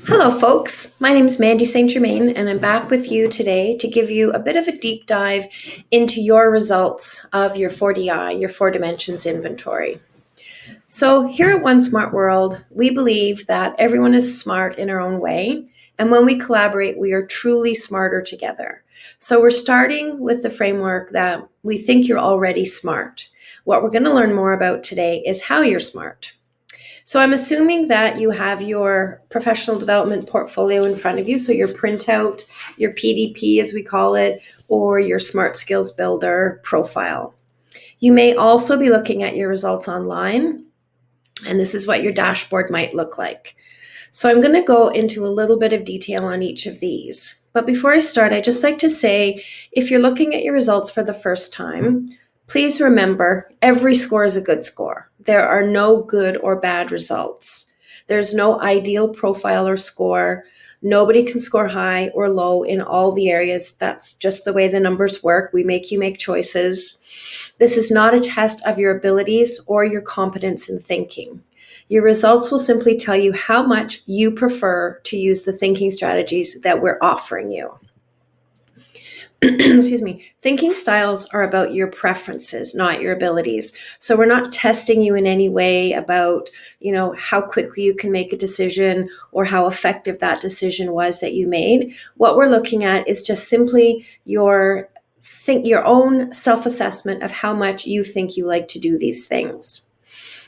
Hello, folks. My name is Mandy St. Germain, and I'm back with you today to give you a bit of a deep dive into your results of your 4D-i, your four dimensions inventory. So, here at One Smart World, we believe that everyone is smart in our own way, and when we collaborate, we are truly smarter together. So, we're starting with the framework that we think you're already smart. What we're going to learn more about today is how you're smart. So I'm assuming that you have your professional development portfolio in front of you. So your printout, your PDP as we call it, or your Smart Skills Builder profile. You may also be looking at your results online, and this is what your dashboard might look like. So I'm going to go into a little bit of detail on each of these. But before I start, I'd just like to say, if you're looking at your results for the first time, please remember every score is a good score. There are no good or bad results. There's no ideal profile or score. Nobody can score high or low in all the areas. That's just the way the numbers work. We make you make choices. This is not a test of your abilities or your competence in thinking. Your results will simply tell you how much you prefer to use the thinking strategies that we're offering you. Excuse me. Thinking styles are about your preferences, not your abilities. So we're not testing you in any way about, how quickly you can make a decision or how effective that decision was that you made. What we're looking at is just simply your own self-assessment of how much you think you like to do these things.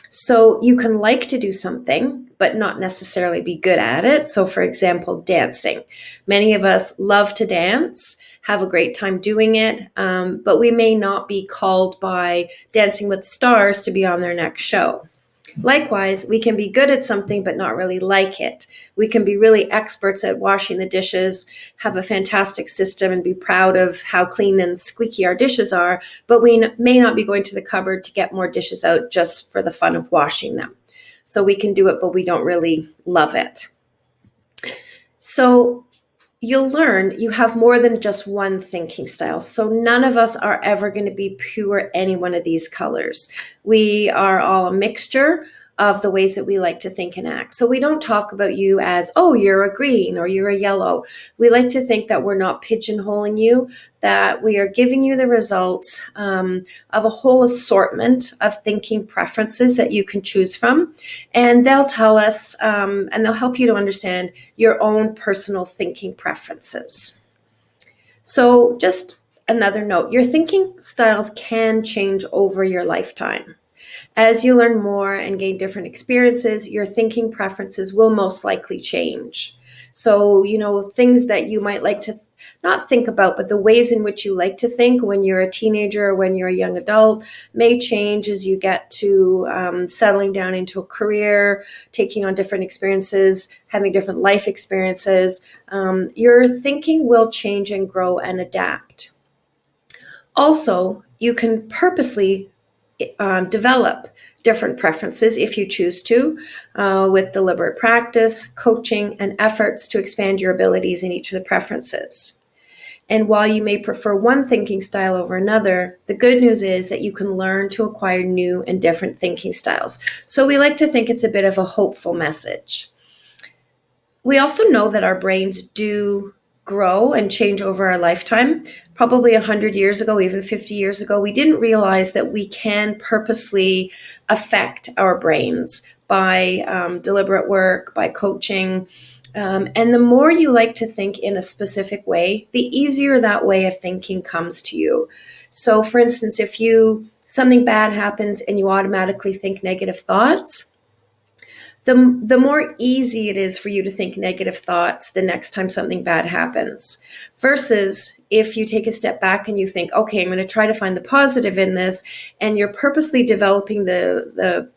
So you can like to do something, but not necessarily be good at it. So for example, dancing. Many of us love to dance, have a great time doing it, but we may not be called by Dancing with the Stars to be on their next show. Likewise, we can be good at something but not really like it. We can be really experts at washing the dishes, have a fantastic system, and be proud of how clean and squeaky our dishes are, but we may not be going to the cupboard to get more dishes out just for the fun of washing them. So we can do it, but we don't really love it. So you'll learn you have more than just one thinking style. So none of us are ever going to be pure any one of these colors. We are all a mixture of the ways that we like to think and act. So we don't talk about you as, oh, you're a green or you're a yellow. We like to think that we're not pigeonholing you, that we are giving you the results of a whole assortment of thinking preferences that you can choose from. And they'll tell us and they'll help you to understand your own personal thinking preferences. So just another note, your thinking styles can change over your lifetime. As you learn more and gain different experiences, your thinking preferences will most likely change. So, things that you might like to not think about, but the ways in which you like to think when you're a teenager or when you're a young adult may change as you get to settling down into a career, taking on different experiences, having different life experiences. Your thinking will change and grow and adapt. Also, you can purposely develop different preferences if you choose to, with deliberate practice, coaching, and efforts to expand your abilities in each of the preferences. And while you may prefer one thinking style over another, the good news is that you can learn to acquire new and different thinking styles. So we like to think it's a bit of a hopeful message. We also know that our brains do grow and change over our lifetime. Probably 100 years ago, even 50 years ago, we didn't realize that we can purposely affect our brains by deliberate work, by coaching. And the more you like to think in a specific way, the easier that way of thinking comes to you. So for instance, if something bad happens and you automatically think negative thoughts, the more easy it is for you to think negative thoughts the next time something bad happens. Versus if you take a step back and you think, okay, I'm going to try to find the positive in this, and you're purposely developing the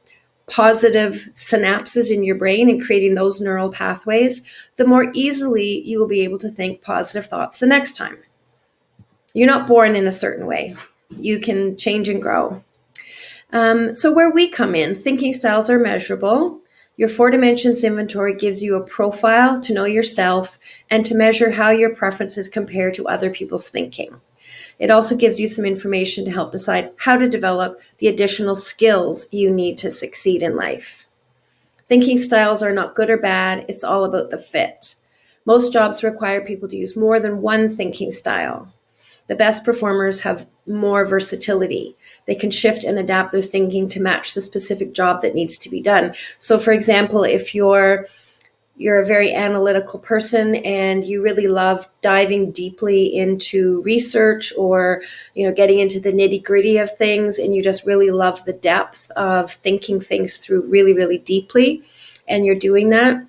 positive synapses in your brain and creating those neural pathways, the more easily you will be able to think positive thoughts the next time. You're not born in a certain way. You can change and grow. So where we come in, thinking styles are measurable. Your 4 dimensions inventory gives you a profile to know yourself and to measure how your preferences compare to other people's thinking. It also gives you some information to help decide how to develop the additional skills you need to succeed in life. Thinking styles are not good or bad. It's all about the fit. Most jobs require people to use more than one thinking style. The best performers have more versatility. They can shift and adapt their thinking to match the specific job that needs to be done. So, for example, if you're a very analytical person and you really love diving deeply into research, or getting into the nitty-gritty of things, and you just really love the depth of thinking things through really, really deeply, and you're doing that,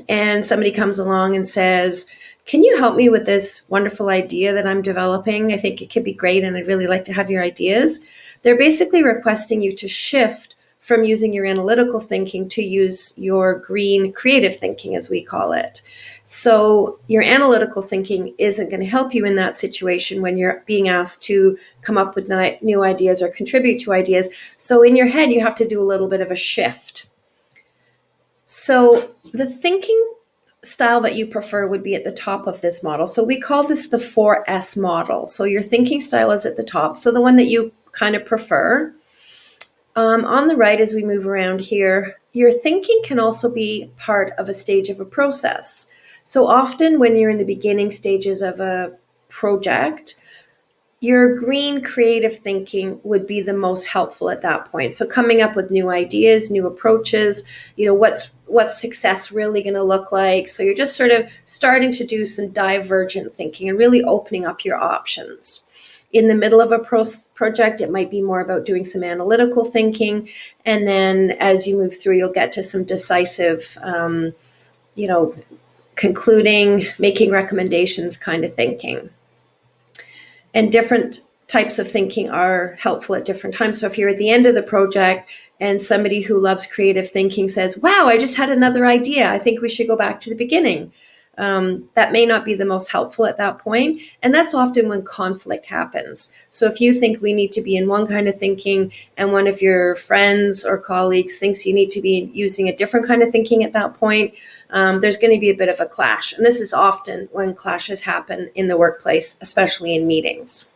and somebody comes along and says, can you help me with this wonderful idea that I'm developing? I think it could be great, and I'd really like to have your ideas. They're basically requesting you to shift from using your analytical thinking to use your green creative thinking, as we call it. So your analytical thinking isn't going to help you in that situation when you're being asked to come up with new ideas or contribute to ideas. So in your head, you have to do a little bit of a shift. So the thinking style that you prefer would be at the top of this model. So we call this the 4S model. So your thinking style is at the top. So the one that you kind of prefer. On the right, as we move around here, your thinking can also be part of a stage of a process. So often when you're in the beginning stages of a project, your green creative thinking would be the most helpful at that point. So coming up with new ideas, new approaches, what's success really going to look like. So you're just sort of starting to do some divergent thinking and really opening up your options. In the middle of a project, it might be more about doing some analytical thinking. And then as you move through, you'll get to some decisive, concluding, making recommendations kind of thinking. And different types of thinking are helpful at different times. So if you're at the end of the project and somebody who loves creative thinking says, wow, I just had another idea, I think we should go back to the beginning. That may not be the most helpful at that point. And that's often when conflict happens. So if you think we need to be in one kind of thinking and one of your friends or colleagues thinks you need to be using a different kind of thinking at that point, there's going to be a bit of a clash. And this is often when clashes happen in the workplace, especially in meetings.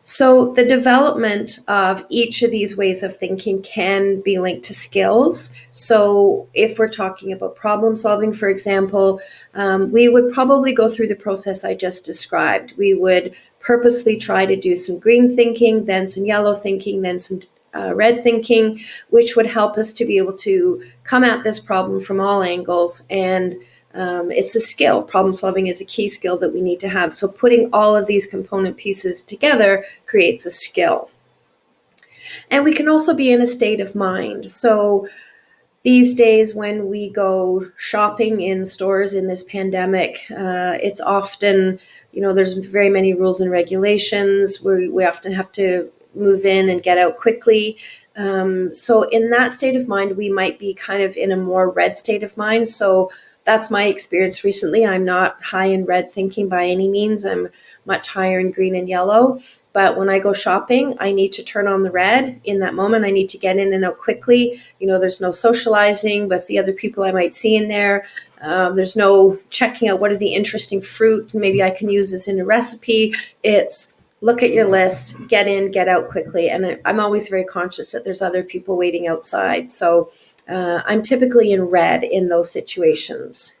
So the development of each of these ways of thinking can be linked to skills. So if we're talking about problem solving, for example, we would probably go through the process I just described. We would purposely try to do some green thinking, then some yellow thinking, then some red thinking, which would help us to be able to come at this problem from all angles. And it's a skill. Problem solving is a key skill that we need to have. So putting all of these component pieces together creates a skill. And we can also be in a state of mind. So these days when we go shopping in stores in this pandemic, it's often, there's very many rules and regulations. We often have to move in and get out quickly. So in that state of mind, we might be kind of in a more red state of mind. So that's my experience recently. I'm not high in red thinking by any means. I'm much higher in green and yellow. But when I go shopping, I need to turn on the red in that moment. I need to get in and out quickly. There's no socializing with the other people I might see in there. There's no checking out what are the interesting fruit. Maybe I can use this in a recipe. It's look at your list, get in, get out quickly. And I'm always very conscious that there's other people waiting outside. So I'm typically in red in those situations.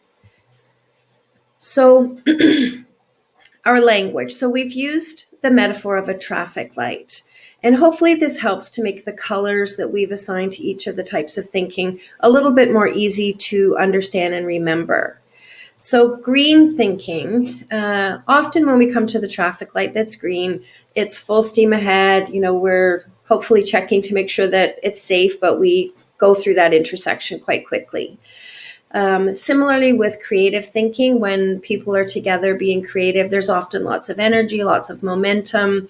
So our language. So we've used the metaphor of a traffic light. And hopefully this helps to make the colors that we've assigned to each of the types of thinking a little bit more easy to understand and remember. So green thinking, often when we come to the traffic light that's green, it's full steam ahead. We're hopefully checking to make sure that it's safe, but we go through that intersection quite quickly. Similarly with creative thinking, when people are together being creative, there's often lots of energy, lots of momentum.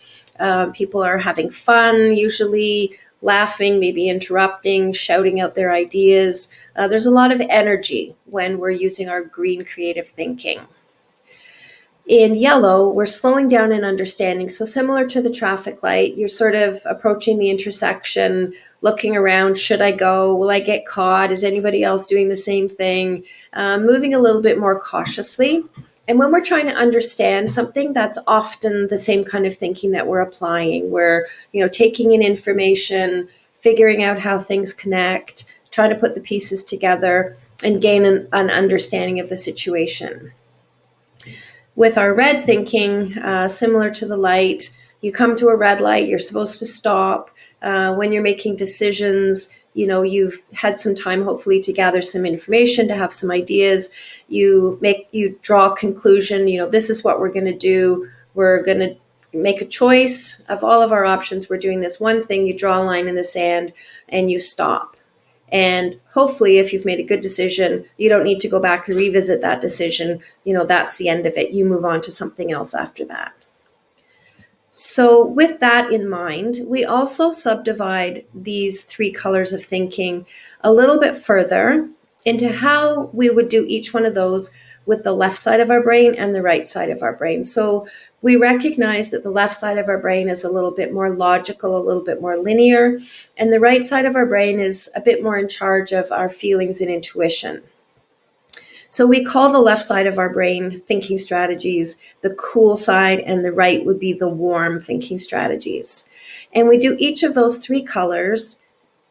People are having fun, usually laughing, maybe interrupting, shouting out their ideas. There's a lot of energy when we're using our green creative thinking. In yellow, we're slowing down and understanding. So similar to the traffic light, you're sort of approaching the intersection, looking around, should I go? Will I get caught? Is anybody else doing the same thing? Moving a little bit more cautiously. And when we're trying to understand something, that's often the same kind of thinking that we're applying. We're, taking in information, figuring out how things connect, trying to put the pieces together and gain an understanding of the situation. With our red thinking, similar to the light, you come to a red light, you're supposed to stop. When you're making decisions, you've had some time hopefully to gather some information, to have some ideas. You draw a conclusion, this is what we're going to do. We're going to make a choice of all of our options. We're doing this one thing. You draw a line in the sand and you stop. And hopefully, if you've made a good decision, you don't need to go back and revisit that decision. That's the end of it. You move on to something else after that. So with that in mind, we also subdivide these 3 colors of thinking a little bit further into how we would do each one of those with the left side of our brain and the right side of our brain. So we recognize that the left side of our brain is a little bit more logical, a little bit more linear, and the right side of our brain is a bit more in charge of our feelings and intuition. So we call the left side of our brain thinking strategies, the cool side, and the right would be the warm thinking strategies. And we do each of those 3 colors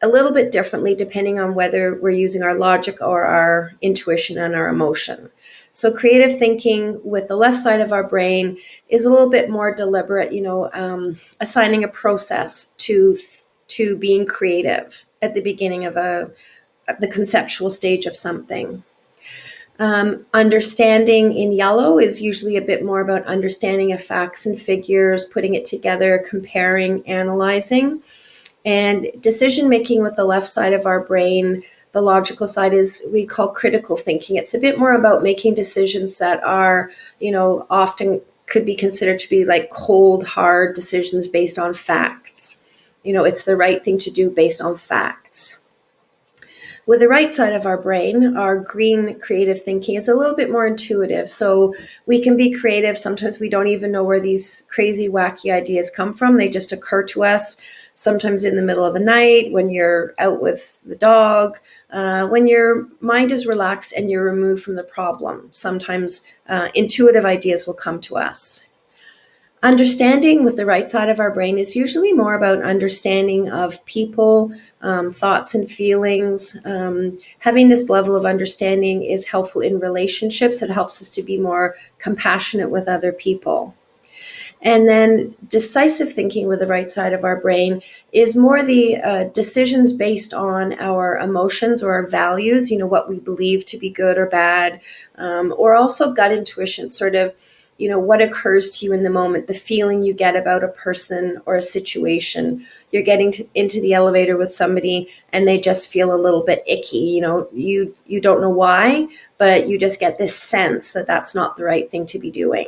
a little bit differently depending on whether we're using our logic or our intuition and our emotion. So creative thinking with the left side of our brain is a little bit more deliberate, assigning a process to being creative at the beginning of the conceptual stage of something. Understanding in yellow is usually a bit more about understanding of facts and figures, putting it together, comparing, analyzing. And decision making with the left side of our brain, the logical side, is we call critical thinking. It's a bit more about making decisions that are, often could be considered to be like cold, hard decisions based on facts. It's the right thing to do based on facts. With the right side of our brain, our green creative thinking is a little bit more intuitive. So we can be creative. Sometimes we don't even know where these crazy, wacky ideas come from. They just occur to us. Sometimes in the middle of the night, when you're out with the dog, when your mind is relaxed and you're removed from the problem. Sometimes intuitive ideas will come to us. Understanding with the right side of our brain is usually more about understanding of people, thoughts and feelings. Having this level of understanding is helpful in relationships. It helps us to be more compassionate with other people. And then decisive thinking with the right side of our brain is more the decisions based on our emotions or our values, what we believe to be good or bad, or also gut intuition, sort of, what occurs to you in the moment, the feeling you get about a person or a situation. You're getting into the elevator with somebody and they just feel a little bit icky. You don't know why, but you just get this sense that that's not the right thing to be doing.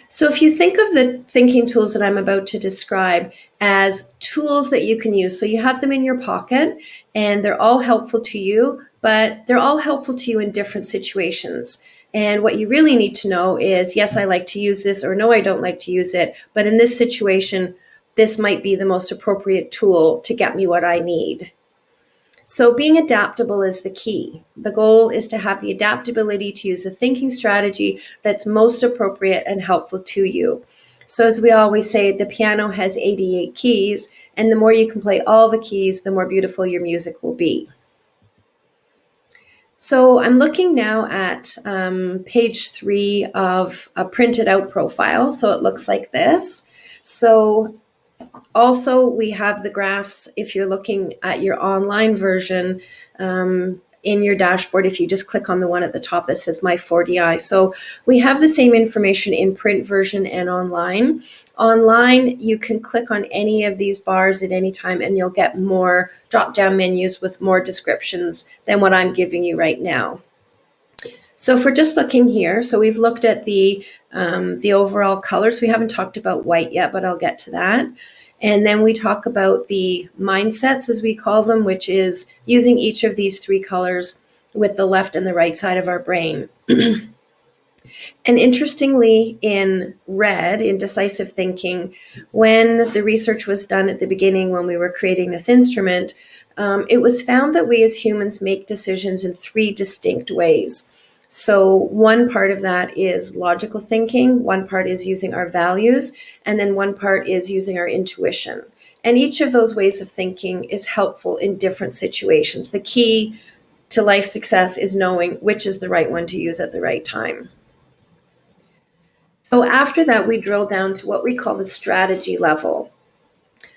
So if you think of the thinking tools that I'm about to describe as tools that you can use, so you have them in your pocket and they're all helpful to you, but they're all helpful to you in different situations. And what you really need to know is, yes, I like to use this, or no, I don't like to use it. But in this situation, this might be the most appropriate tool to get me what I need. So being adaptable is the key. The goal is to have the adaptability to use a thinking strategy that's most appropriate and helpful to you. So as we always say, the piano has 88 keys, and the more you can play all the keys, the more beautiful your music will be. So I'm looking now at page 3 of a printed out profile. So it looks like this. So also we have the graphs if you're looking at your online version in your dashboard, if you just click on the one at the top that says My 4D-i. So we have the same information in print version and online. Online, you can click on any of these bars at any time and you'll get more drop-down menus with more descriptions than what I'm giving you right now. So if we're just looking here, so we've looked at the overall colors. We haven't talked about white yet, but I'll get to that. And then we talk about the mindsets, as we call them, which is using each of these 3 colors with the left and the right side of our brain. And interestingly, in red, in decisive thinking, when the research was done at the beginning, when we were creating this instrument, it was found that we as humans make decisions in 3 distinct ways. So one part of that is logical thinking, one part is using our values, and then one part is using our intuition. And each of those ways of thinking is helpful in different situations. The key to life success is knowing which is the right one to use at the right time. So after that, we drill down to what we call the strategy level.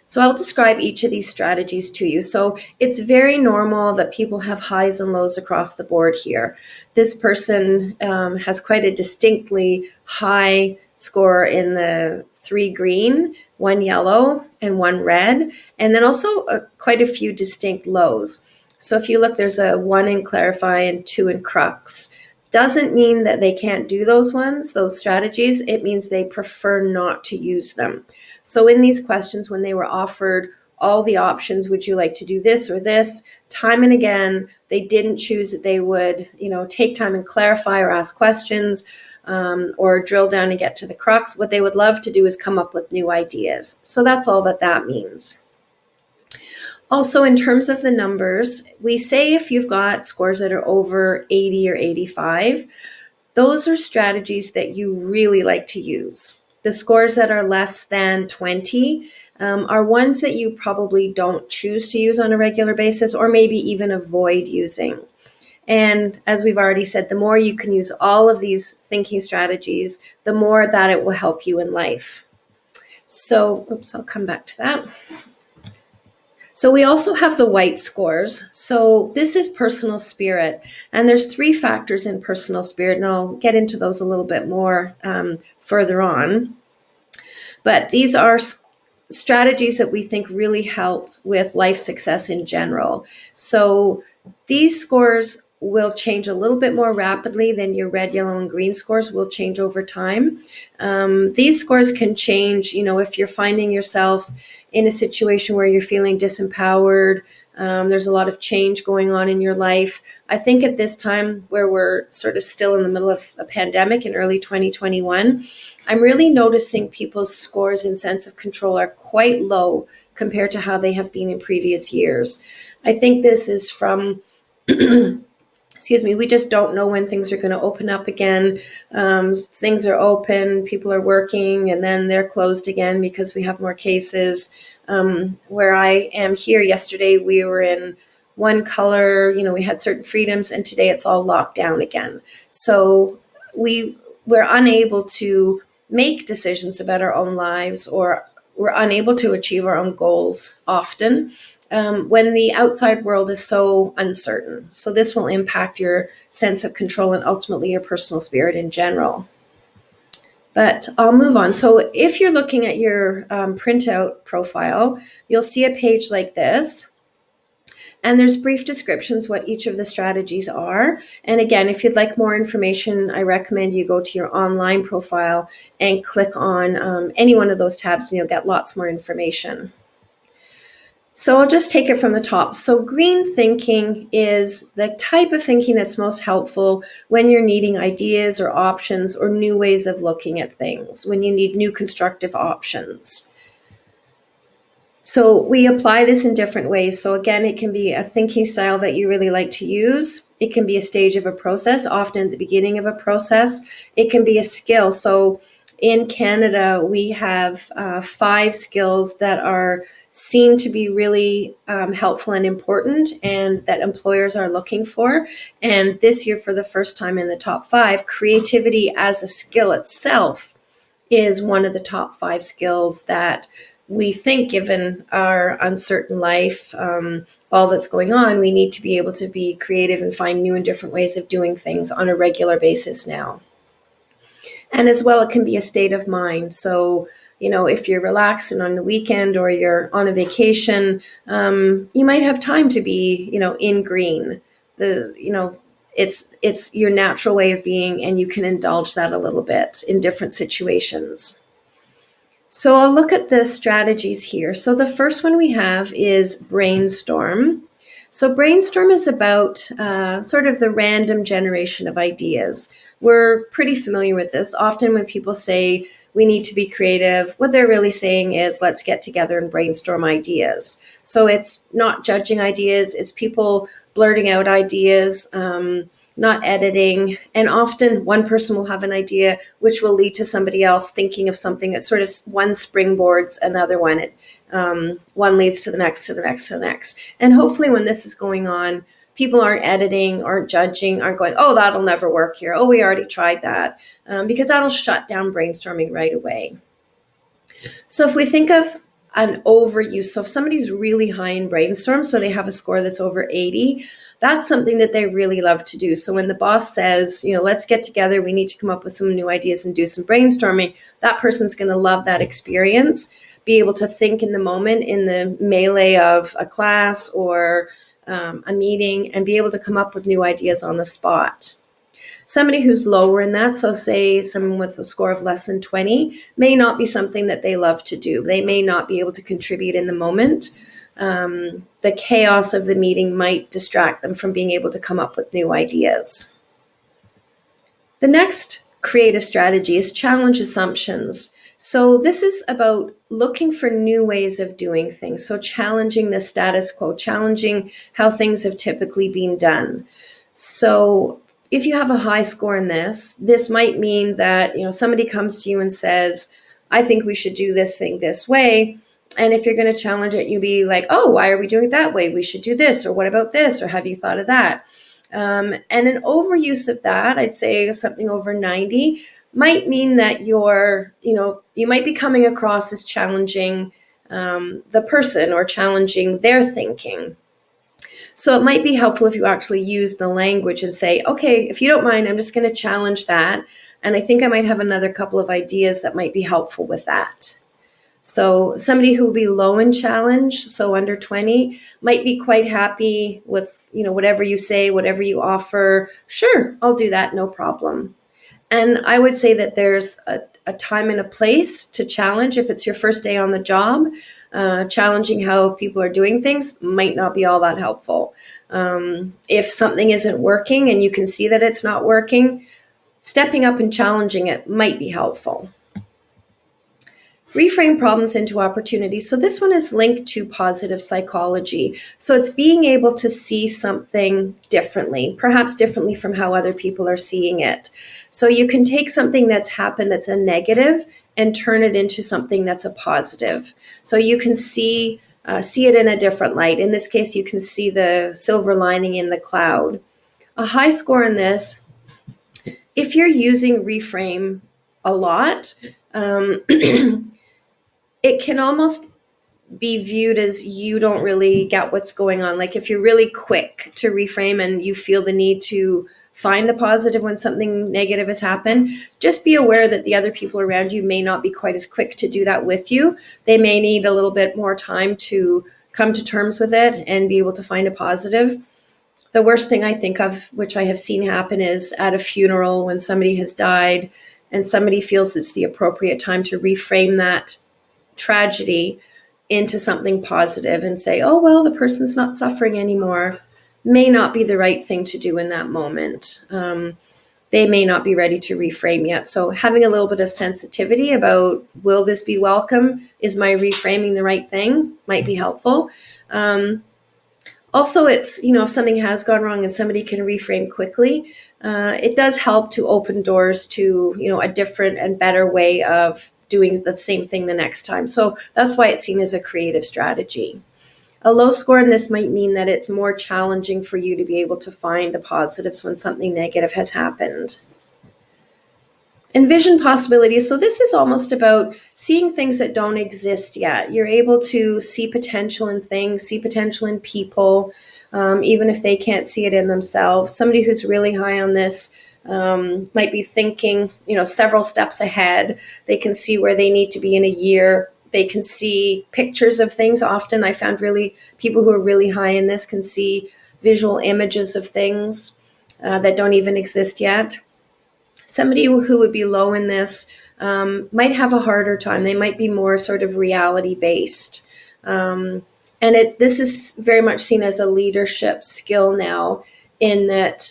So I'll describe each of these strategies to you. So it's very normal that people have highs and lows across the board here. This person has quite a distinctly high score in the 3 green, 1 yellow, and 1 red, and then also quite a few distinct lows. So if you look, there's a 1 in clarify and 2 in crux. Doesn't mean that they can't do those ones, those strategies. It means they prefer not to use them. So in these questions, when they were offered all the options, would you like to do this or this? Time and again, they didn't choose that they would, take time and clarify or ask questions or drill down and get to the crux. What they would love to do is come up with new ideas. So that's all that means. Also, in terms of the numbers, we say if you've got scores that are over 80 or 85, those are strategies that you really like to use. The scores that are less than 20 are ones that you probably don't choose to use on a regular basis, or maybe even avoid using. And as we've already said, the more you can use all of these thinking strategies, the more that it will help you in life. So, I'll come back to that. So we also have the white scores. So this is personal spirit. And there's 3 factors in personal spirit, and I'll get into those a little bit more further on. But these are strategies that we think really help with life success in general. So these scores will change a little bit more rapidly than your red, yellow, and green scores will change over time. These scores can change, if you're finding yourself in a situation where you're feeling disempowered, there's a lot of change going on in your life. I think at this time where we're sort of still in the middle of a pandemic in early 2021, I'm really noticing people's scores in sense of control are quite low compared to how they have been in previous years. I think this is from we just don't know when things are going to open up again. Things are open, people are working, and then they're closed again because we have more cases. Where I am here yesterday, we were in one color, we had certain freedoms, and today it's all locked down again. So we're unable to make decisions about our own lives, or we're unable to achieve our own goals often. When the outside world is so uncertain. So this will impact your sense of control and ultimately your personal spirit in general. But I'll move on. So if you're looking at your printout profile, you'll see a page like this. And there's brief descriptions what each of the strategies are. And again, if you'd like more information, I recommend you go to your online profile and click on any one of those tabs, and you'll get lots more information. So I'll just take it from the top. So green thinking is the type of thinking that's most helpful when you're needing ideas or options or new ways of looking at things, when you need new constructive options. So we apply this in different ways. So again, it can be a thinking style that you really like to use. It can be a stage of a process, often at the beginning of a process. It can be a skill. So in Canada, we have 5 skills that are seen to be really helpful and important, and that employers are looking for. And this year, for the first time in the top 5, creativity as a skill itself is one of the top 5 skills that we think, given our uncertain life, all that's going on, we need to be able to be creative and find new and different ways of doing things on a regular basis now. And as well, it can be a state of mind. So, if you're relaxing on the weekend or you're on a vacation, you might have time to be, in green. It's your natural way of being, and you can indulge that a little bit in different situations. So I'll look at the strategies here. So the first one we have is brainstorm. So brainstorm is about sort of the random generation of ideas. We're pretty familiar with this. Often when people say we need to be creative, what they're really saying is let's get together and brainstorm ideas. So it's not judging ideas. It's people blurting out ideas. not editing. And often one person will have an idea which will lead to somebody else thinking of something that sort of one springboards another one. One leads to the next, to the next, to the next. And hopefully when this is going on, people aren't editing, aren't judging, aren't going, oh, that'll never work here. Oh, we already tried that. Because that'll shut down brainstorming right away. So if we think of an overuse, so if somebody's really high in brainstorm, so they have a score that's over 80, that's something that they really love to do. So when the boss says, let's get together, we need to come up with some new ideas and do some brainstorming, that person's going to love that experience, be able to think in the moment, in the melee of a class or a meeting, and be able to come up with new ideas on the spot. Somebody who's lower in that, so say someone with a score of less than 20, may not be something that they love to do. They may not be able to contribute in the moment. The chaos of the meeting might distract them from being able to come up with new ideas. The next creative strategy is challenge assumptions. So this is about looking for new ways of doing things. So challenging the status quo, challenging how things have typically been done. So if you have a high score in this might mean that, somebody comes to you and says, I think we should do this thing this way. And if you're going to challenge it, you be like, oh, why are we doing it that way? We should do this, or what about this? Or have you thought of that? And an overuse of that, I'd say something over 90, might mean that you might be coming across as challenging the person or challenging their thinking. So it might be helpful if you actually use the language and say, okay, if you don't mind, I'm just going to challenge that. And I think I might have another couple of ideas that might be helpful with that. So somebody who will be low in challenge, so under 20, might be quite happy with, whatever you say, whatever you offer. Sure, I'll do that, no problem. And I would say that there's a time and a place to challenge. If it's your first day on the job, challenging how people are doing things might not be all that helpful. If something isn't working and you can see that it's not working, stepping up and challenging it might be helpful. Reframe problems into opportunities. So this one is linked to positive psychology. So it's being able to see something differently, perhaps differently from how other people are seeing it. So you can take something that's happened that's a negative and turn it into something that's a positive. So you can see it in a different light. In this case, you can see the silver lining in the cloud. A high score in this, if you're using reframe a lot, it can almost be viewed as you don't really get what's going on. Like if you're really quick to reframe and you feel the need to find the positive when something negative has happened, just be aware that the other people around you may not be quite as quick to do that with you. They may need a little bit more time to come to terms with it and be able to find a positive. The worst thing I think of, which I have seen happen, is at a funeral when somebody has died and somebody feels it's the appropriate time to reframe that tragedy into something positive and say, oh, well, the person's not suffering anymore, may not be the right thing to do in that moment. They may not be ready to reframe yet. So having a little bit of sensitivity about, will this be welcome? Is my reframing the right thing? Might be helpful. Also, it's, if something has gone wrong and somebody can reframe quickly, it does help to open doors to, a different and better way of doing the same thing the next time. So that's why it's seen as a creative strategy. A low score in this might mean that it's more challenging for you to be able to find the positives when something negative has happened. Envision possibilities. So this is almost about seeing things that don't exist yet. You're able to see potential in things, see potential in people, even if they can't see it in themselves. Somebody who's really high on this might be thinking, several steps ahead. They can see where they need to be in a year. They can see pictures of things. Often I found people who are really high in this can see visual images of things that don't even exist yet. Somebody who would be low in this might have a harder time. They might be more sort of reality based. And this is very much seen as a leadership skill now, in that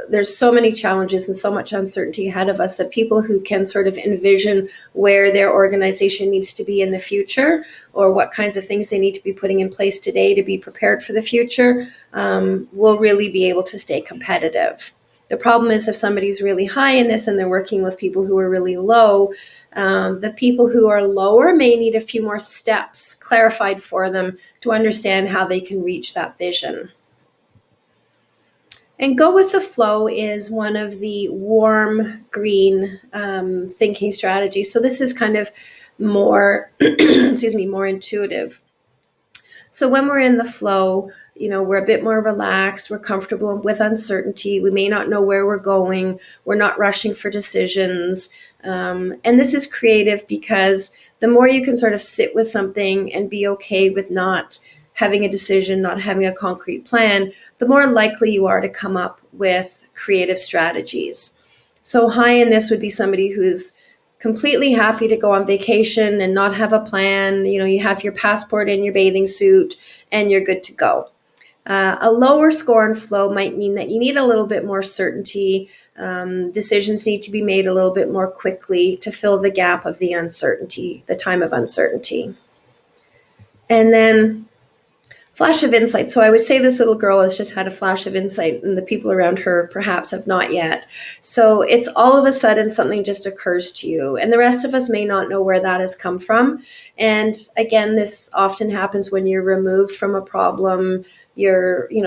there's so many challenges and so much uncertainty ahead of us that people who can sort of envision where their organization needs to be in the future, or what kinds of things they need to be putting in place today to be prepared for the future, will really be able to stay competitive. The problem is if somebody's really high in this and they're working with people who are really low, the people who are lower may need a few more steps clarified for them to understand how they can reach that vision. And go with the flow is one of the warm green thinking strategies. So this is kind of more, more intuitive. So when we're in the flow, we're a bit more relaxed, we're comfortable with uncertainty, we may not know where we're going, we're not rushing for decisions. And this is creative because the more you can sort of sit with something and be okay with not having a decision, not having a concrete plan, the more likely you are to come up with creative strategies. So high in this would be somebody who's completely happy to go on vacation and not have a plan. You have your passport and your bathing suit and you're good to go. A lower score in flow might mean that you need a little bit more certainty. Decisions need to be made a little bit more quickly to fill the gap of the uncertainty, the time of uncertainty. And then flash of insight. So I would say this little girl has just had a flash of insight and the people around her perhaps have not yet. So it's all of a sudden something just occurs to you and the rest of us may not know where that has come from. And again, this often happens when you're removed from a problem.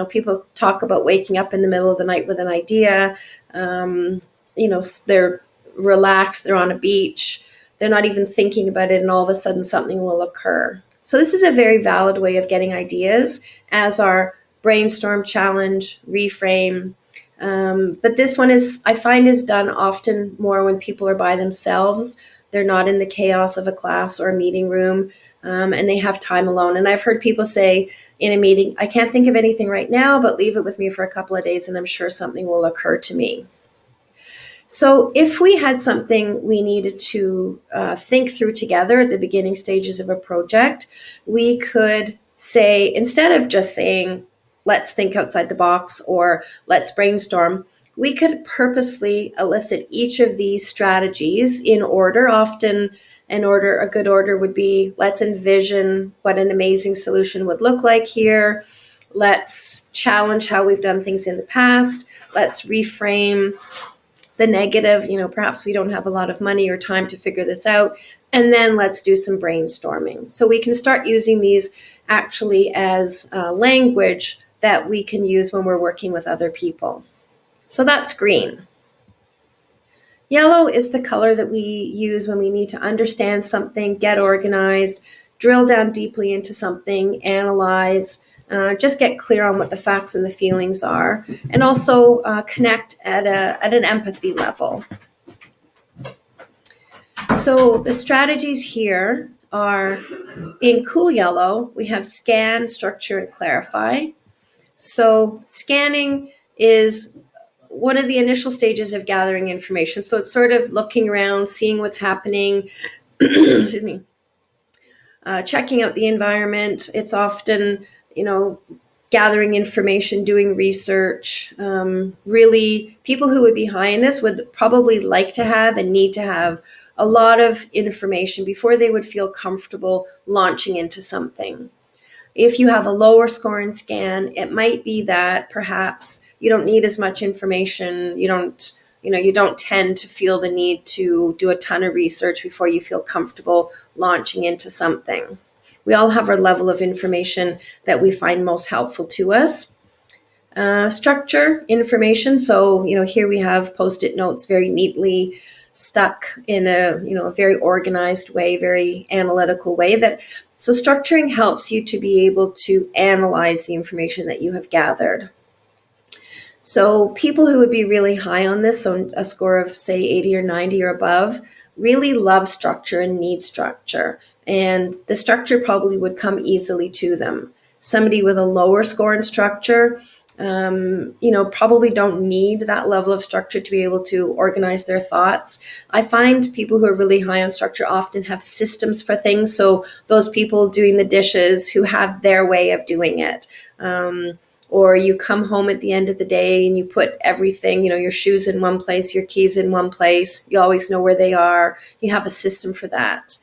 People talk about waking up in the middle of the night with an idea. They're relaxed, they're on a beach, they're not even thinking about it and all of a sudden something will occur. So this is a very valid way of getting ideas as our brainstorm, challenge, reframe. But this one I find is done often more when people are by themselves. They're not in the chaos of a class or a meeting room, and they have time alone. And I've heard people say in a meeting, I can't think of anything right now, but leave it with me for a couple of days and I'm sure something will occur to me. So if we had something we needed to think through together at the beginning stages of a project, we could say, instead of just saying, let's think outside the box or let's brainstorm, we could purposely elicit each of these strategies in order. Often a good order would be, let's envision what an amazing solution would look like here. Let's challenge how we've done things in the past. Let's reframe the negative, perhaps we don't have a lot of money or time to figure this out. And then let's do some brainstorming. So we can start using these actually as language that we can use when we're working with other people. So that's green. Yellow is the color that we use when we need to understand something, get organized, drill down deeply into something, analyze, just get clear on what the facts and the feelings are, and also connect at an empathy level. So the strategies here are, in cool yellow, we have scan, structure, and clarify. So scanning is one of the initial stages of gathering information. So it's sort of looking around, seeing what's happening, excuse me, checking out the environment. It's often gathering information, doing research. Really, people who would be high in this would probably like to have and need to have a lot of information before they would feel comfortable launching into something. If you have a lower score in scan, it might be that perhaps you don't need as much information. You don't tend to feel the need to do a ton of research before you feel comfortable launching into something. We all have our level of information that we find most helpful to us. Structure, information. So, here we have Post-it notes very neatly stuck in a very organized way, very analytical way. So structuring helps you to be able to analyze the information that you have gathered. So people who would be really high on this, so a score of say 80 or 90 or above, really love structure and need structure. And the structure probably would come easily to them. Somebody with a lower score in structure, probably don't need that level of structure to be able to organize their thoughts. I find people who are really high on structure often have systems for things. So those people doing the dishes who have their way of doing it. Or you come home at the end of the day and you put everything, your shoes in one place, your keys in one place. You always know where they are. You have a system for that.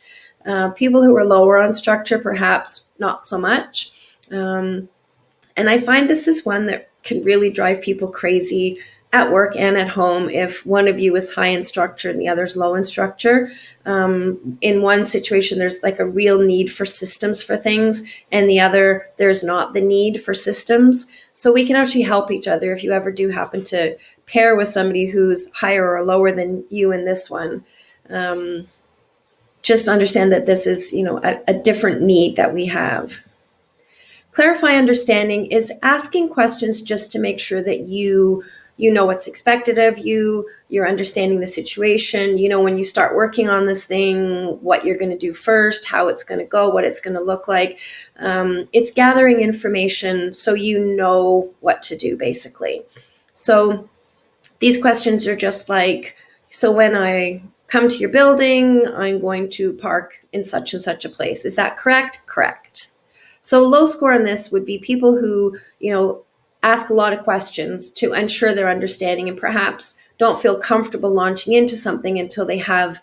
People who are lower on structure, perhaps not so much. And I find this is one that can really drive people crazy. at work and at home, if one of you is high in structure and the other's low in structure. In one situation, there's like a real need for systems for things, and the other, there's not the need for systems. So we can actually help each other if you ever do happen to pair with somebody who's higher or lower than you in this one. Just understand that this is, a different need that we have. Clarify understanding is asking questions just to make sure that you know what's expected of you, you're understanding the situation, when you start working on this thing, what you're going to do first, how it's going to go, what it's going to look like. It's gathering information so you know what to do, basically. So these questions are just like, so when I come to your building, I'm going to park in such and such a place. Is that correct? Correct. So low score on this would be people who, ask a lot of questions to ensure their understanding and perhaps don't feel comfortable launching into something until they have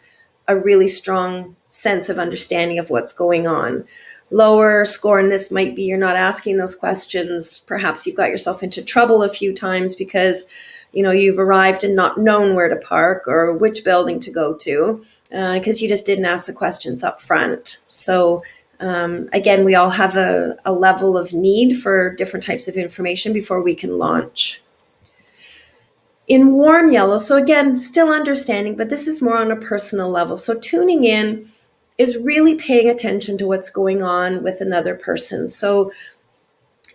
a really strong sense of understanding of what's going on. Lower score in this might be you're not asking those questions. Perhaps you've got yourself into trouble a few times because, you've arrived and not known where to park or which building to go to because you just didn't ask the questions up front. So again, we all have a level of need for different types of information before we can launch. In warm yellow, so again, still understanding, but this is more on a personal level. So tuning in is really paying attention to what's going on with another person. So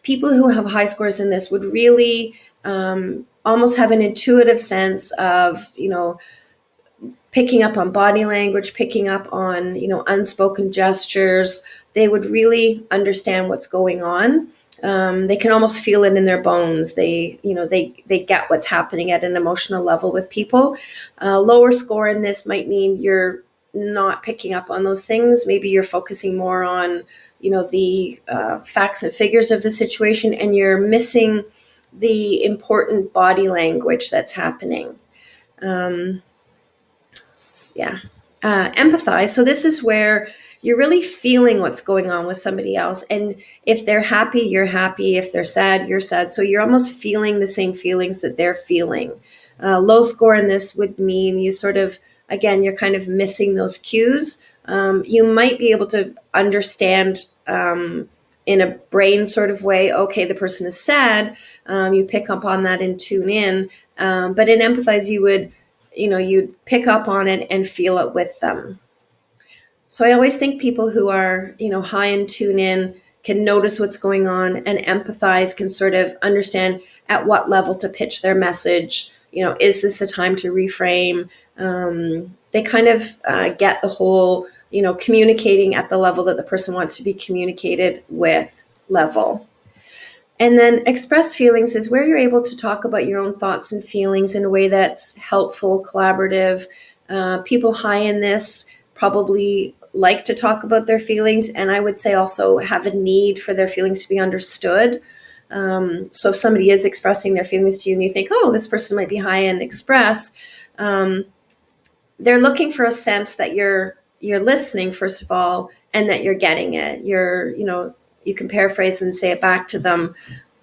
people who have high scores in this would really almost have an intuitive sense of, picking up on body language, picking up on, unspoken gestures. They would really understand what's going on. They can almost feel it in their bones. They get what's happening at an emotional level with people. Lower score in this might mean you're not picking up on those things. Maybe you're focusing more on, the facts and figures of the situation, and you're missing the important body language that's happening. Empathize. So this is where you're really feeling what's going on with somebody else. And if they're happy, you're happy. If they're sad, you're sad. So you're almost feeling the same feelings that they're feeling. Low score in this would mean you sort of, again, you're kind of missing those cues. You might be able to understand in a brain sort of way, okay, the person is sad. You pick up on that and tune in. But in empathize, you would, you'd pick up on it and feel it with them. So I always think people who are, high in tune in can notice what's going on, and empathize can sort of understand at what level to pitch their message. Is this the time to reframe? They kind of get the whole, communicating at the level that the person wants to be communicated with level. And then express feelings is where you're able to talk about your own thoughts and feelings in a way that's helpful, collaborative. People high in this probably like to talk about their feelings, and I would say also have a need for their feelings to be understood. So if somebody is expressing their feelings to you and you think, oh, this person might be high in express, they're looking for a sense that you're listening, first of all, and that you're getting it. You can paraphrase and say it back to them.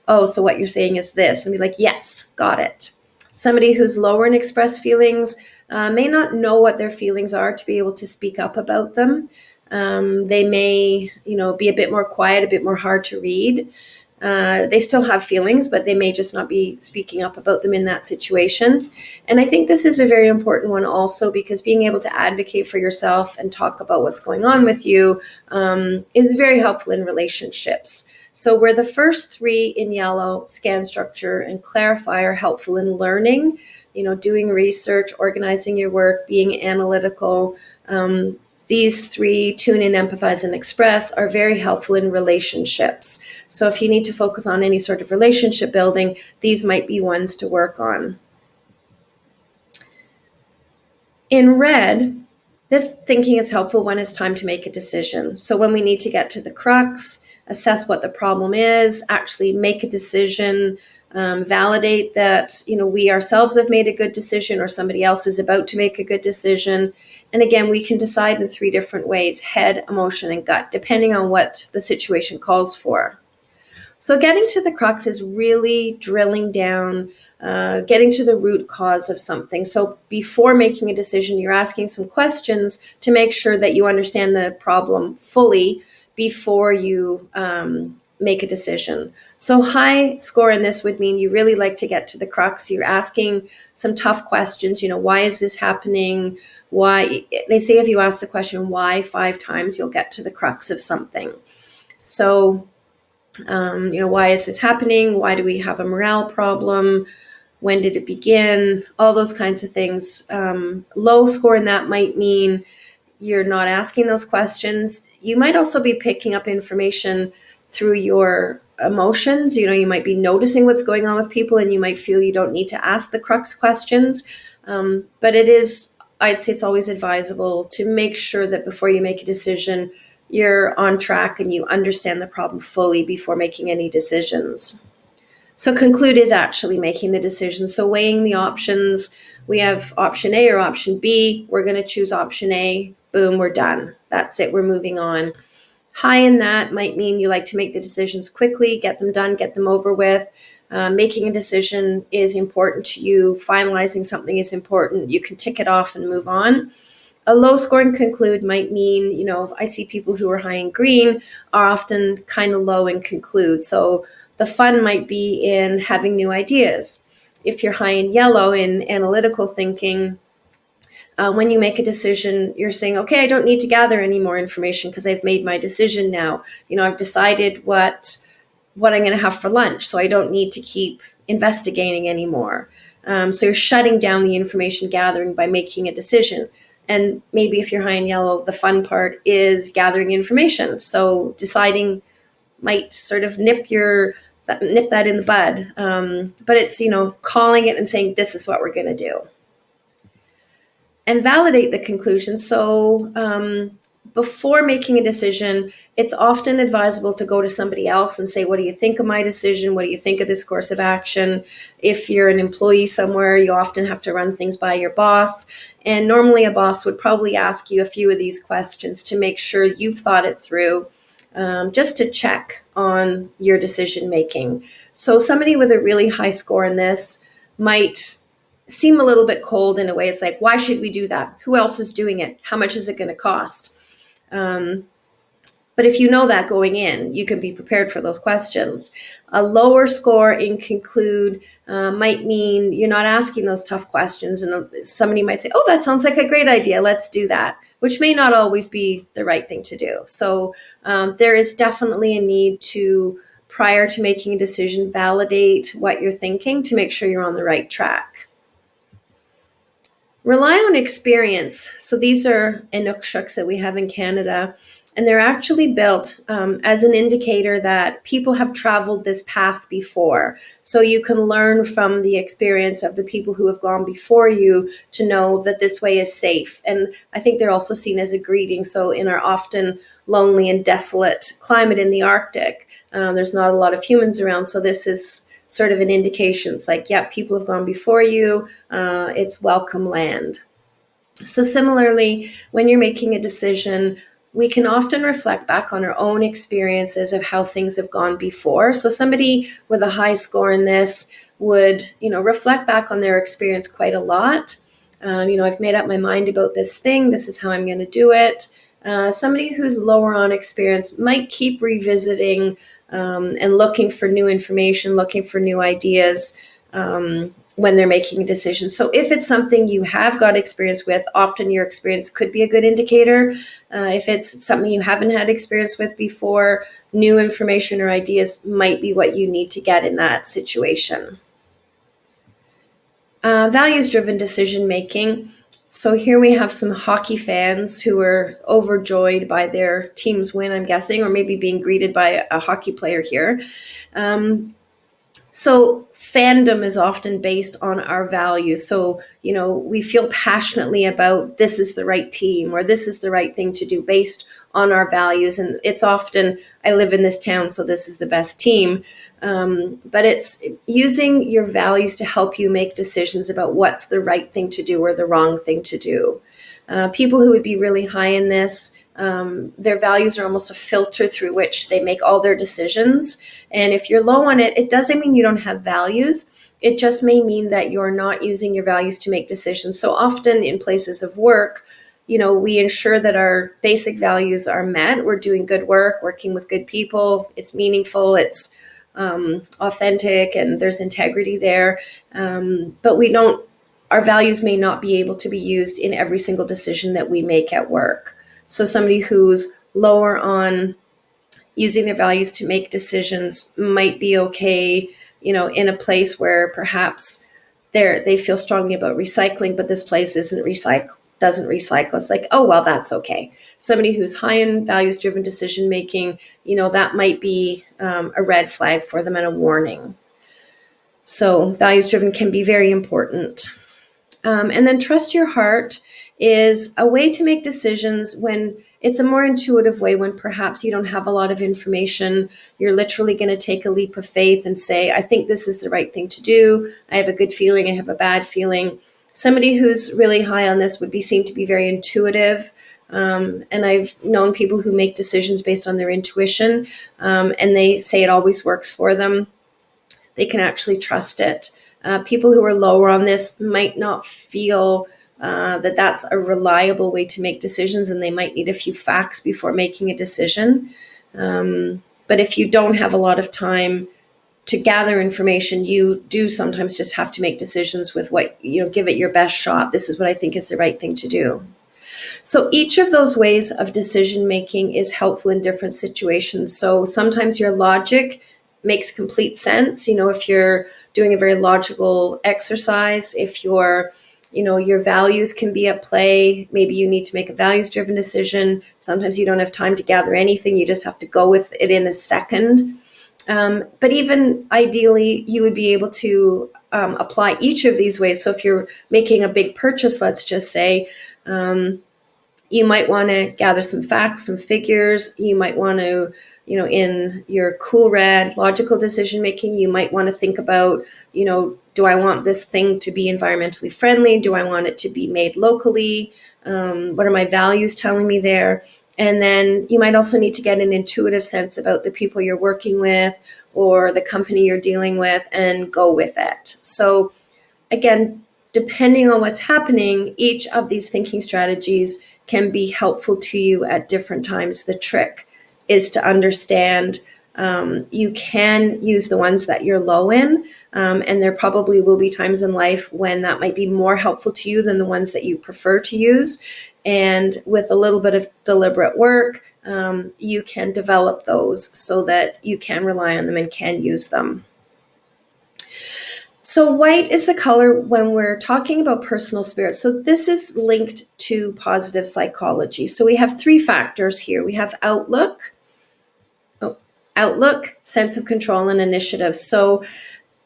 Oh, so what you're saying is this, and be like, yes, got it. Somebody who's lower in express feelings may not know what their feelings are to be able to speak up about them. They may, be a bit more quiet, a bit more hard to read. They still have feelings, but they may just not be speaking up about them in that situation. And I think this is a very important one also, because being able to advocate for yourself and talk about what's going on with you is very helpful in relationships. So where the first three in yellow, scan, structure, and clarify, are helpful in learning, doing research, organizing your work, being analytical, these three, tune in, empathize, and express, are very helpful in relationships. So if you need to focus on any sort of relationship building, these might be ones to work on. In red, this thinking is helpful when it's time to make a decision. So when we need to get to the crux, assess what the problem is, actually make a decision, validate that, we ourselves have made a good decision or somebody else is about to make a good decision. And again, we can decide in three different ways: head, emotion, and gut, depending on what the situation calls for. So getting to the crux is really drilling down, getting to the root cause of something. So before making a decision, you're asking some questions to make sure that you understand the problem fully before you make a decision. So high score in this would mean you really like to get to the crux. You're asking some tough questions. Why is this happening? Why? They say if you ask the question why 5 times, you'll get to the crux of something. So why is this happening? Why do we have a morale problem? When did it begin? All those kinds of things. Low score in that might mean you're not asking those questions. You might also be picking up information through your emotions. You might be noticing what's going on with people, and you might feel you don't need to ask the crux questions. But I'd say it's always advisable to make sure that before you make a decision, you're on track and you understand the problem fully before making any decisions. So conclude is actually making the decision. So weighing the options, we have option A or option B. We're going to choose option A. Boom, we're done. That's it. We're moving on. High in that might mean you like to make the decisions quickly, get them done, get them over with. Making a decision is important to you. Finalizing something is important. You can tick it off and move on. A low score in conclude might mean, I see people who are high in green are often kind of low in conclude. So the fun might be in having new ideas. If you're high in yellow in analytical thinking, when you make a decision, you're saying, okay, I don't need to gather any more information because I've made my decision now. I've decided what I'm going to have for lunch, so I don't need to keep investigating anymore. So you're shutting down the information gathering by making a decision. And maybe if you're high in yellow, the fun part is gathering information. So deciding might sort of nip that in the bud. But it's, calling it and saying, this is what we're going to do. And validate the conclusion. So before making a decision, it's often advisable to go to somebody else and say, what do you think of my decision? What do you think of this course of action? If you're an employee somewhere, you often have to run things by your boss. And normally a boss would probably ask you a few of these questions to make sure you've thought it through, just to check on your decision making. So somebody with a really high score in this might seem a little bit cold in a way. It's like, why should we do that? Who else is doing it? How much is it going to cost? But if you know that going in, you can be prepared for those questions. A lower score in conclude might mean you're not asking those tough questions. And somebody might say, oh, that sounds like a great idea. Let's do that, which may not always be the right thing to do. So there is definitely a need to, prior to making a decision, validate what you're thinking to make sure you're on the right track. Rely on experience. So these are Inukshuks that we have in Canada, and they're actually built as an indicator that people have traveled this path before. So you can learn from the experience of the people who have gone before you to know that this way is safe. And I think they're also seen as a greeting. So in our often lonely and desolate climate in the Arctic, there's not a lot of humans around. So this is sort of an indication. It's like, yeah, people have gone before you. It's welcome land. So similarly, when you're making a decision, we can often reflect back on our own experiences of how things have gone before. So somebody with a high score in this would, reflect back on their experience quite a lot. I've made up my mind about this thing. This is how I'm going to do it. Somebody who's lower on experience might keep revisiting and looking for new information, looking for new ideas when they're making a decision. So if it's something you have got experience with, often your experience could be a good indicator. If it's something you haven't had experience with before, new information or ideas might be what you need to get in that situation. Values-driven decision-making. So here we have some hockey fans who are overjoyed by their team's win, I'm guessing, or maybe being greeted by a hockey player here. So fandom is often based on our values. So, we feel passionately about this is the right team or this is the right thing to do based on our values. And it's often, I live in this town, so this is the best team. But it's using your values to help you make decisions about what's the right thing to do or the wrong thing to do. People who would be really high in this Their values are almost a filter through which they make all their decisions. And if you're low on it, it doesn't mean you don't have values. It just may mean that you're not using your values to make decisions. So often in places of work, we ensure that our basic values are met. We're doing good work, working with good people. It's meaningful, it's authentic, and there's integrity there. But our values may not be able to be used in every single decision that we make at work. So somebody who's lower on using their values to make decisions might be okay, in a place where perhaps they feel strongly about recycling, but this place doesn't recycle. It's like, oh, well, that's okay. Somebody who's high in values-driven decision making, that might be a red flag for them and a warning. So values-driven can be very important. And then trust your heart is a way to make decisions when it's a more intuitive way, when perhaps you don't have a lot of information. You're literally going to take a leap of faith and say, I think this is the right thing to do. I have a good feeling. I have a bad feeling. Somebody who's really high on this would be seen to be very intuitive. And I've known people who make decisions based on their intuition, and they say it always works for them. They can actually trust it. People who are lower on this might not feel that that's a reliable way to make decisions, and they might need a few facts before making a decision. But if you don't have a lot of time to gather information, you do sometimes just have to make decisions with what, give it your best shot. This is what I think is the right thing to do. So each of those ways of decision making is helpful in different situations. So sometimes your logic makes complete sense. If you're doing a very logical exercise, if your values can be at play, maybe you need to make a values-driven decision. Sometimes you don't have time to gather anything. You just have to go with it in a second. But even ideally, you would be able to apply each of these ways. So if you're making a big purchase, let's just say, you might want to gather some facts, some figures. You might want to, in your cool red logical decision making, you might want to think about, do I want this thing to be environmentally friendly? Do I want it to be made locally? What are my values telling me there? And then you might also need to get an intuitive sense about the people you're working with or the company you're dealing with and go with it. So again, depending on what's happening, each of these thinking strategies can be helpful to you at different times. The trick is to understand you can use the ones that you're low in, and there probably will be times in life when that might be more helpful to you than the ones that you prefer to use. And with a little bit of deliberate work, you can develop those so that you can rely on them and can use them. So white is the color when we're talking about personal spirit. So this is linked to positive psychology. So we have three factors here. We have outlook, sense of control, and initiative. So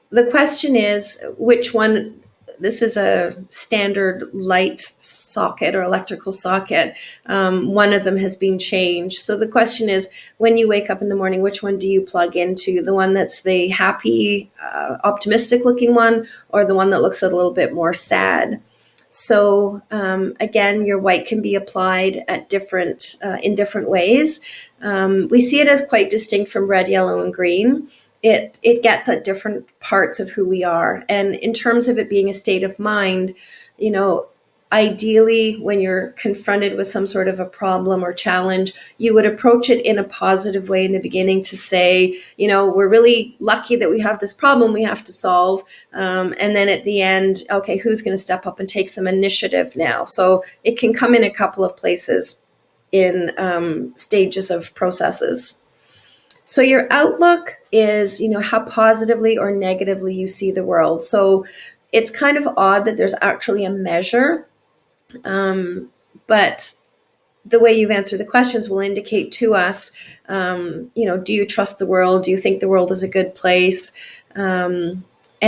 the question is, which one? This is a standard light socket or electrical socket. One of them has been changed. So the question is, when you wake up in the morning, which one do you plug into? The one that's the happy, optimistic looking one, or the one that looks a little bit more sad? So again, your white can be applied at in different ways. We see it as quite distinct from red, yellow, and green. It gets at different parts of who we are. And in terms of it being a state of mind, ideally, when you're confronted with some sort of a problem or challenge, you would approach it in a positive way in the beginning to say, we're really lucky that we have this problem we have to solve. And then at the end, okay, who's going to step up and take some initiative now? So it can come in a couple of places in stages of processes. So your outlook is, how positively or negatively you see the world. So it's kind of odd that there's actually a measure, but the way you've answered the questions will indicate to us, do you trust the world? Do you think the world is a good place? And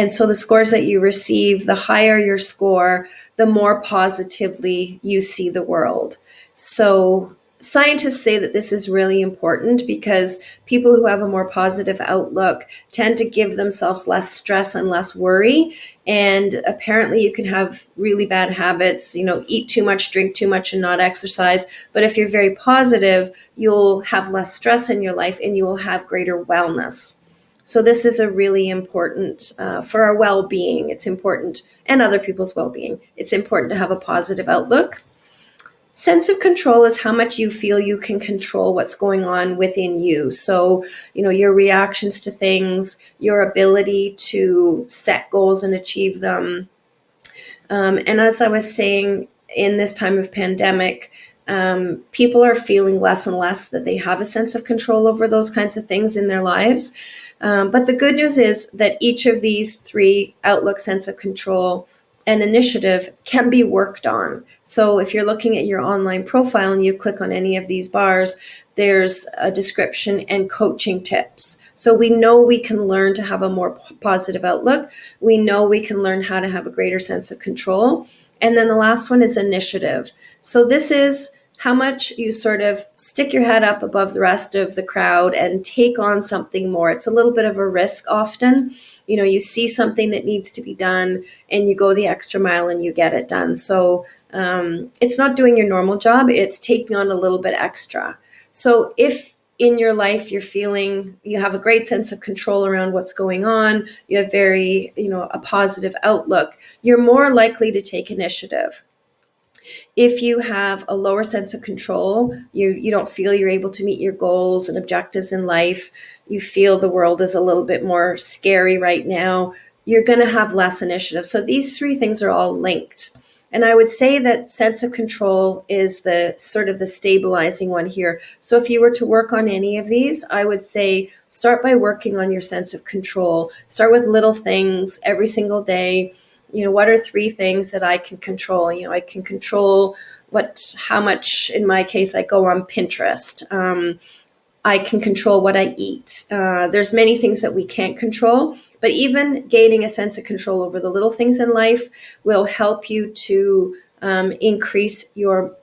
so the scores that you receive, the higher your score, the more positively you see the world. So scientists say that this is really important because people who have a more positive outlook tend to give themselves less stress and less worry. And apparently you can have really bad habits, eat too much, drink too much, and not exercise. But if you're very positive, you'll have less stress in your life and you will have greater wellness. So this is a really important for our well-being. It's important, and other people's well-being. It's important to have a positive outlook. Sense of control is how much you feel you can control what's going on within you. So, your reactions to things, your ability to set goals and achieve them. And as I was saying, in this time of pandemic, people are feeling less and less that they have a sense of control over those kinds of things in their lives. But the good news is that each of these three: outlook, sense of control, and initiative, can be worked on. So if you're looking at your online profile and you click on any of these bars, there's a description and coaching tips. So we know we can learn to have a more positive outlook. We know we can learn how to have a greater sense of control. And then the last one is initiative. So this is how much you sort of stick your head up above the rest of the crowd and take on something more. It's a little bit of a risk often. You see something that needs to be done and you go the extra mile and you get it done. So it's not doing your normal job. It's taking on a little bit extra. So if in your life you're feeling you have a great sense of control around what's going on, you have a positive outlook, you're more likely to take initiative. If you have a lower sense of control, you don't feel you're able to meet your goals and objectives in life, you feel the world is a little bit more scary right now, you're going to have less initiative. So these three things are all linked. And I would say that sense of control is the sort of the stabilizing one here. So if you were to work on any of these, I would say start by working on your sense of control. Start with little things every single day. What are three things that I can control? I can control how much, in my case, I go on Pinterest. I can control what I eat. There's many things that we can't control, but even gaining a sense of control over the little things in life will help you to increase your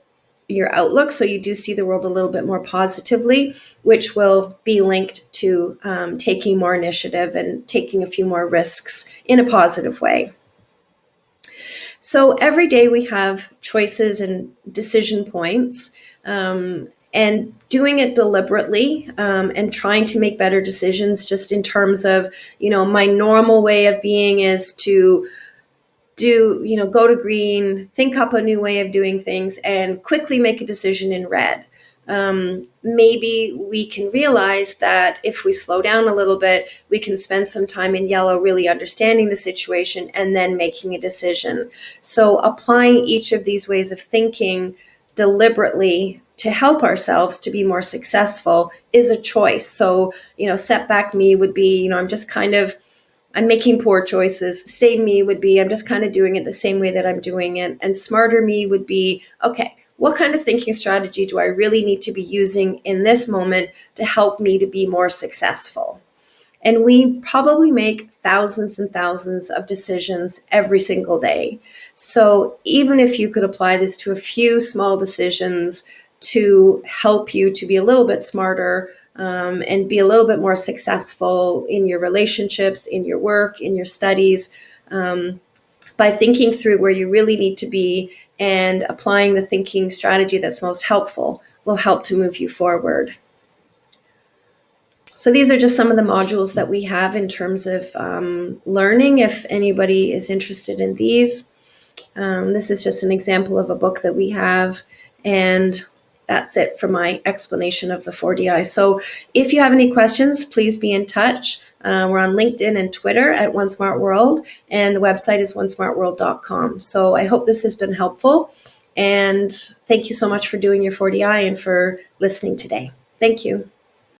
outlook. So you do see the world a little bit more positively, which will be linked to taking more initiative and taking a few more risks in a positive way. So every day we have choices and decision points, and doing it deliberately and trying to make better decisions just in terms of, my normal way of being is to go to green, think up a new way of doing things and quickly make a decision in red. Maybe we can realize that if we slow down a little bit, we can spend some time in yellow, really understanding the situation and then making a decision. So applying each of these ways of thinking deliberately to help ourselves to be more successful is a choice. So, setback me would be, I'm making poor choices. Sane me would be, I'm just kind of doing it the same way that I'm doing it. And smarter me would be, okay, what kind of thinking strategy do I really need to be using in this moment to help me to be more successful? And we probably make thousands and thousands of decisions every single day. So even if you could apply this to a few small decisions to help you to be a little bit smarter and be a little bit more successful in your relationships, in your work, in your studies, by thinking through where you really need to be and applying the thinking strategy that's most helpful will help to move you forward. So these are just some of the modules that we have in terms of learning, if anybody is interested in these. This is just an example of a book that we have, and that's it for my explanation of the 4D-i. So if you have any questions, please be in touch. We're on LinkedIn and Twitter at One Smart World, and the website is onesmartworld.com. So I hope this has been helpful, and thank you so much for doing your 4D-i and for listening today. Thank you.